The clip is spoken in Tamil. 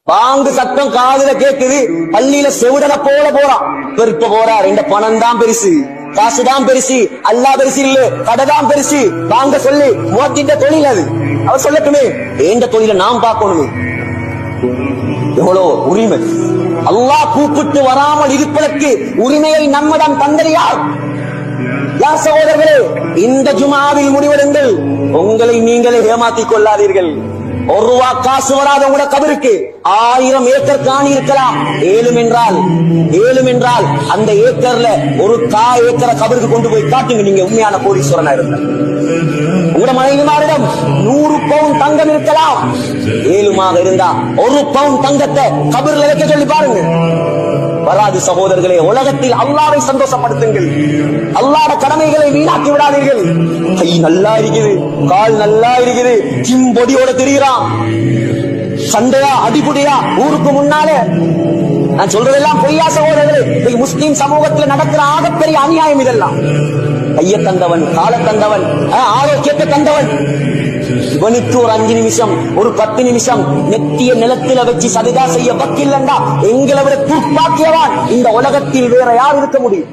பாங்கு சத்தம் காதுல கேக்குது, பள்ளியில செவிடன போல போறான். பெருப்ப போறார். இந்த பணம் தான் பெருசு, காசுதான் பெருசு, அல்லா பெருசு இல்ல, கடைதான் பெருசு. வாங்க சொல்லி மோதிட்ட தொழில் அது. அவர் சொல்லட்டுமே, எந்த தொழில நாம் பார்க்கணுமே. எவ்வளோ உரிமை! அல்லாஹ் கூப்பிட்டு வராமல் இருப்பதற்கு உரிமையை நம்மிடம் தந்தது யார்? யார் சகோதரர்களே? இந்த ஜுமாவில் முடிவெடுங்கள். உங்களை நீங்களே ஏமாத்திக் கொள்ளாதீர்கள். ஒரு ரூபா காசு வராத உங்களோட கபருக்கு 1000 ஏக்கர் காணி இருக்கலாம். ஏழும் என்றால் அந்த ஏக்கர்ல ஒரு ஏக்கரை கபருக்கு கொண்டு போய் காட்டுங்க. நீங்க உண்மையான கோடீஸ்வரனா இருந்த உங்களோட மனைவிமாரிடம் 100 பவுன் தங்கம் இருக்கலாம். 7மாக இருந்தா 1 பவுன் தங்கத்தை கபர்ல வைக்க சொல்லி பாருங்க. வராது சகோதரர்களே. உலகத்தில் அல்லாஹ்வை சந்தோஷப்படுத்துங்கள். அல்லாஹ்வுடைய கடமைகளை வீணாக்கி விடாதீர்கள். கை நல்லா இருக்குது, கால் நல்லா இருக்குது, ஜிம் பொடியோட தெரிகிறான், சண்டையா அடிபுடியா ஊருக்கு முன்னாலே. நான் சொல்றதெல்லாம் பொய்யா சகோதரர்களே? முஸ்லிம் சமூகத்தில் நடக்கிற ஆகப்பெரிய அநியாயம் இதெல்லாம். கைய தந்தவன், கால தந்தவன், ஆரோக்கியத்தை தந்தவன், இவனுக்கு ஒரு 5 நிமிஷம், ஒரு 10 நிமிஷம் நெத்திய நிலத்தில வச்சு சதிதா செய்ய வக்கில்லண்டா எங்களை விட துப்பாக்கியவான் இந்த உலகத்தில் வேற யார் இருக்க முடியும்?